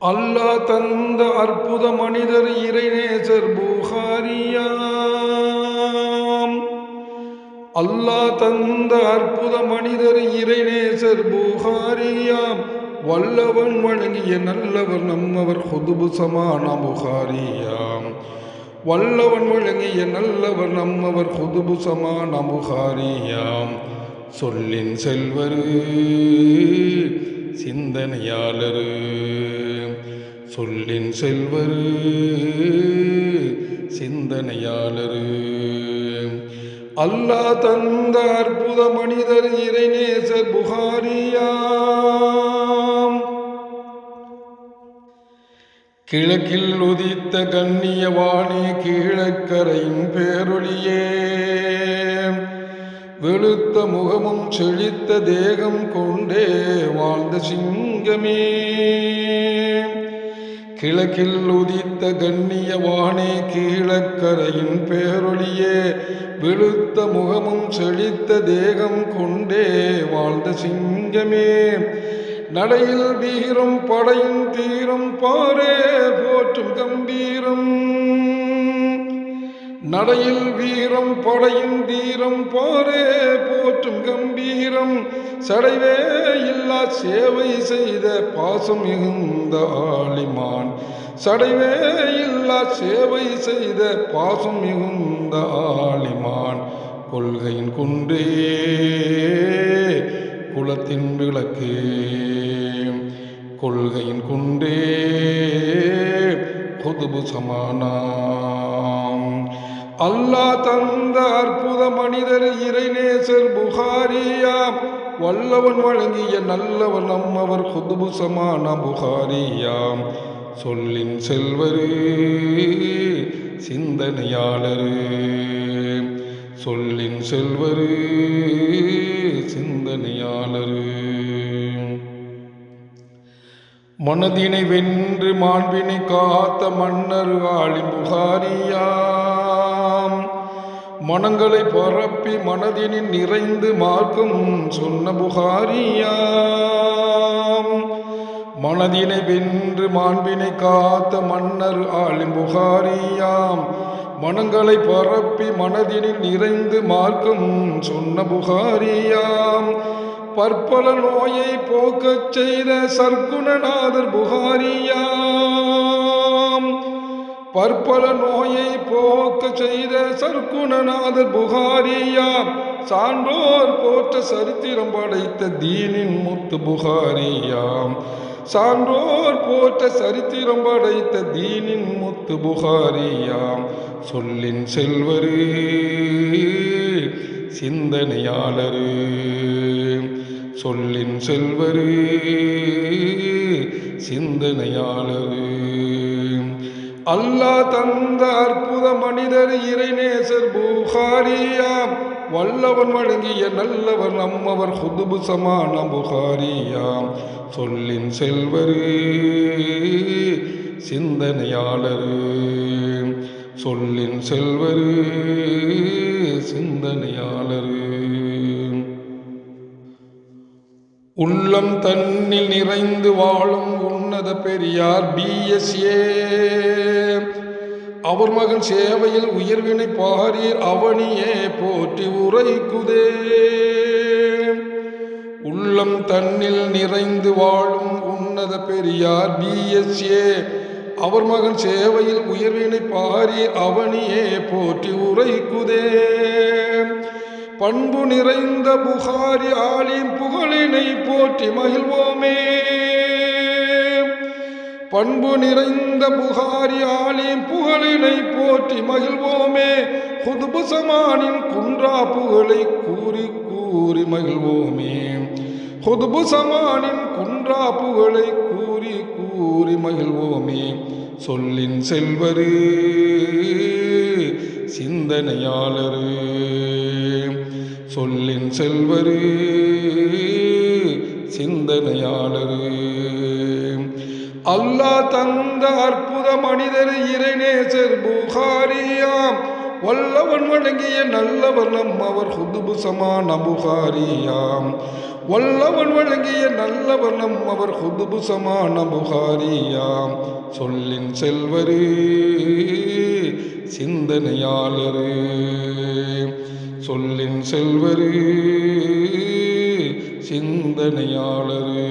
அல்லாஹ் தந்த அற்புத மனிதர் இறைநேசர் புகாரியாம். அல்லாஹ் தந்த அற்புத மனிதர் இறைநேசர் புகாரியாம். வல்லவன் வழங்கிய நல்லவர் நம்மவர் குதுபு சமான புகாரியாம். வல்லவன் வழங்கிய நல்லவர் நம்மவர் குதுபு சமான புகாரியாம். சொல்லின் செல்வர் சிந்தனையாளர், சொல்லின் செல்வர் சிந்தனையாளர். அல்லாஹ் தந்த அற்புத மனிதர் இறைநேசர் புகாரியாம். கிழக்கில் உதித்த கண்ணியவாணி கீழக்கரையின் பேரொழியே, வெளுத்த முகமும் செழித்த தேகம் கொண்டே வாழ்ந்த சிங்கமே. கிழக்கில் உதித்த கண்ணியவானே கீழக்கரையின் பேரொழியே, வெளுத்த முகமும் செழித்த தேகம் கொண்டே வாழ்ந்த சிங்கமே. நடையில் வீரம் படையின் தீரம் பாரே போற்றும் கம்பீரம், நடையில் வீரம் படையின் தீரம் பாரே போற்றும் கம்பீரம். சடைவே இல்லா சேவை செய்த பாசம் மிகுந்த ஆலிமான், சடைவே இல்லா சேவை செய்த பாசம் மிகுந்த ஆலிமான். கொள்கையின் குன்றே குலத்தின் விளக்கு, கொள்கையின் குன்றே குதுபு சமானாம். அல்லாஹ் தந்த அற்புத மனிதர் இறைநேசர் புகாரியாம். வல்லவன் வழங்கிய நல்லவர் நம்மவர் குதுபு சமான புகாரியாம். சொல்லின் செல்வர் சிந்தனையாளர், சொல்லின் செல்வர் சிந்தனையாளர். மனதினை வென்று மாண்பினை காத்த மன்னர் ஆளி புகாரியாம். மனங்களை பரப்பி மனதினில் நிறைந்து மார்க்கம் சொன்ன புகாரியாம். மனதினை வென்று மாண்பினை காத்த மன்னர் ஆளி புகாரியாம். மனங்களை பரப்பி மனதினில் நிறைந்து மார்க்கம் சொன்ன புகாரியாம். பற்பல நோயை போக்கச் செய்த சர்க்குணநாதர் புகாரியாம். பற்பல நோயை போக்க செய்த சர்க்குணநாதர் புகாரியாம். சான்றோர் போற்ற சரித்திரம் படைத்த தீனின் முத்து புகாரியாம். சான்றோர் போற்ற சரித்திரம் படைத்த தீனின் முத்து புகாரியாம். சொல்லின் செல்வர் சிந்தனையாளர், சொல்லின் செல்வர் சிந்தனையாளர். அல்லாஹ் தந்த அற்புத மனிதர் இறைநேசர் புகாரியாம். வல்லவன் வழங்கிய நல்லவர் நம்மவர் குதுபு சமான புகாரியாம். சொல்லின் செல்வர் சிந்தனையாளர், சொல்லின் செல்வர் சிந்தனையாளர். உள்ளம் தன்னில் நிறைந்து வாழும் உன்னத பெரியார் BSA. அவர் மகன் சேவையில் உயர்வினை பாரீர் அவனியே போற்றி உரைக்குதே. உள்ளம் தன்னில் நிறைந்து வாழும் உன்னத பெரியார் BSA. அவர் மகன் சேவையில் உயர்வினை பாரீர் அவனியே போற்றி உரைக்குதே. பண்பு நிறைந்த புகாரி ஆலிம் புகழினை போற்றி மகிழ்வோமே. பண்பு நிறைந்த புகாரி ஆலிம் புகழினை போற்றி மகிழ்வோமே. குதுபு சமானின் குன்றா புகழை கூறி கூறி மகிழ்வோமே. குதுபு சமானின் குன்றா புகழை கூறி கூறி மகிழ்வோமே. சொல்லின் செல்வர் சிந்தனையாளர், சொல்லின் செல்வர் சிந்தனையாளர். அல்லாஹ் தந்த அற்புத மனிதர் இறைநேசர் புகாரியாம். வல்லவன் வழங்கிய நல்லவர் நம்மவர் குதுபு சமான புகாரியாம். வல்லவன் வழங்கிய நல்லவர் அவர் ஹுதுபு சமான புகாரியாம் சொல்லின் செல்வரு சிந்தனையாளரு சொல்லின் செல்வரு சிந்தனையாளரு